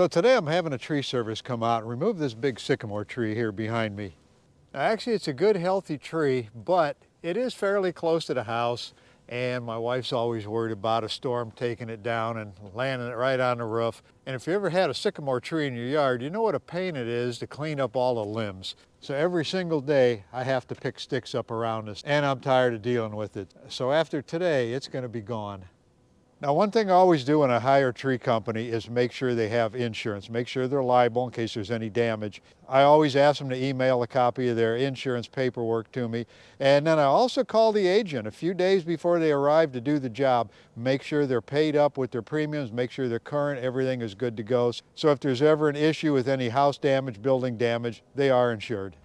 So today I'm having a tree service come out and remove this big sycamore tree here behind me. Now actually it's a good healthy tree, but it is fairly close to the house, and my wife's always worried about a storm taking it down and landing it right on the roof. And if you ever had a sycamore tree in your yard, you know what a pain it is to clean up all the limbs. So every single day I have to pick sticks up around this, and I'm tired of dealing with it. So after today, it's going to be gone. Now, one thing I always do when I hire a tree company is make sure they have insurance, make sure they're liable in case there's any damage. I always ask them to email a copy of their insurance paperwork to me. And then I also call the agent a few days before they arrive to do the job, make sure they're paid up with their premiums, make sure they're current, everything is good to go. So if there's ever an issue with any house damage, building damage, they are insured.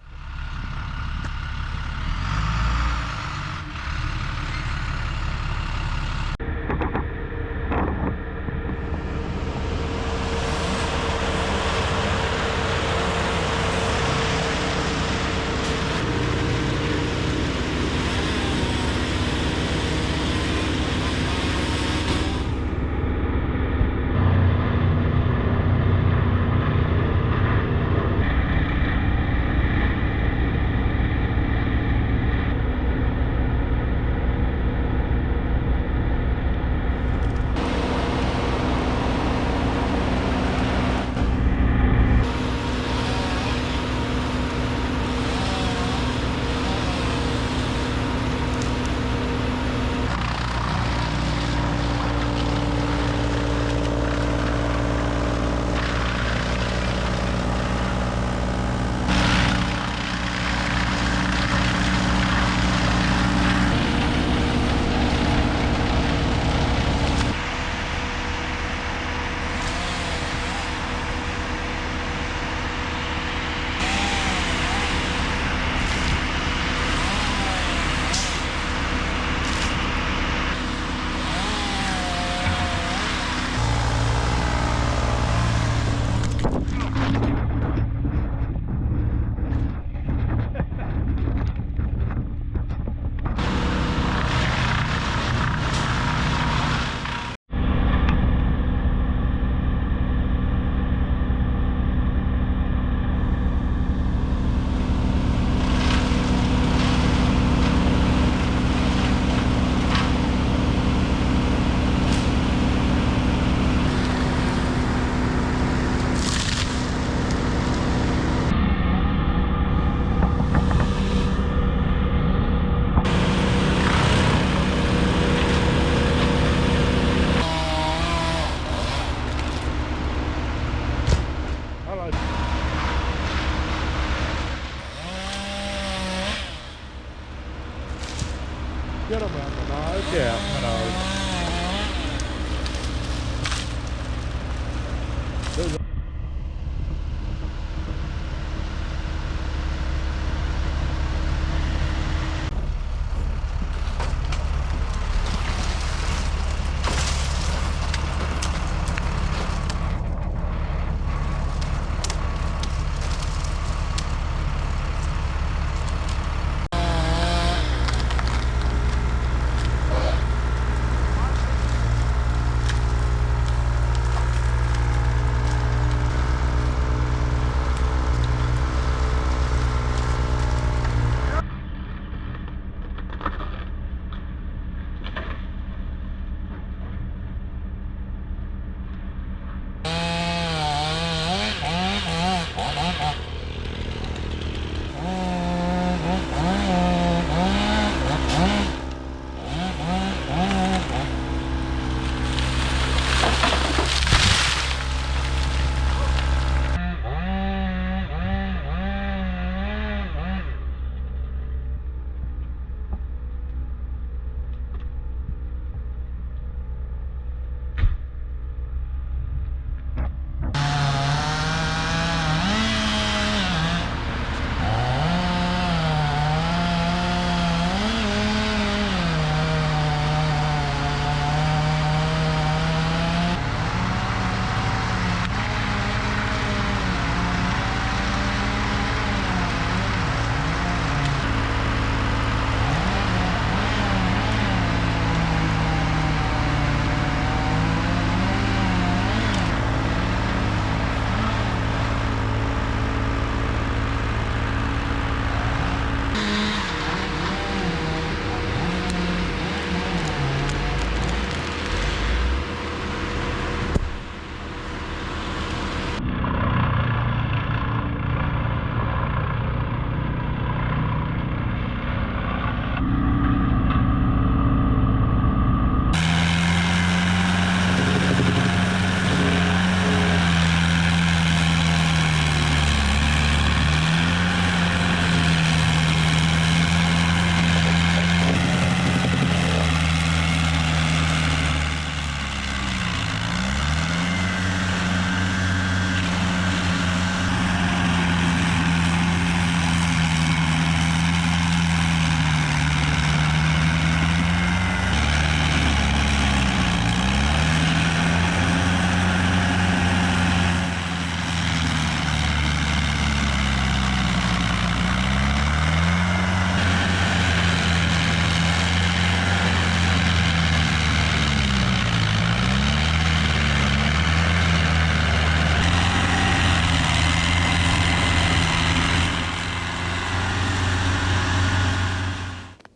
Get them on the nose. Yeah, the nose.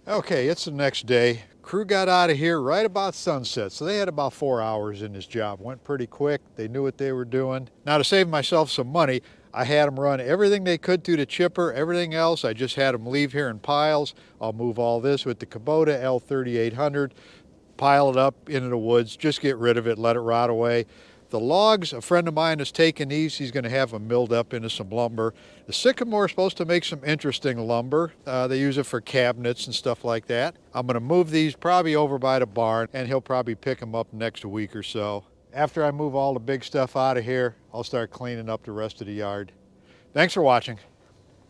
Okay, it's the next day. Crew got out of here right about sunset, so they had about 4 hours in this job. Went pretty quick. They knew what they were doing. Now, to save myself some money, I had them run everything they could through the chipper. Everything else, I just had them leave here in piles. I'll move all this with the Kubota L3800, pile it up into the woods, just get rid of it, let it rot away. The logs, a friend of mine has taken these. He's going to have them milled up into some lumber. The sycamore is supposed to make some interesting lumber. They use it for cabinets and stuff like that. I'm going to move these probably over by the barn, and he'll probably pick them up next week or so. After I move all the big stuff out of here, I'll start cleaning up the rest of the yard. Thanks for watching.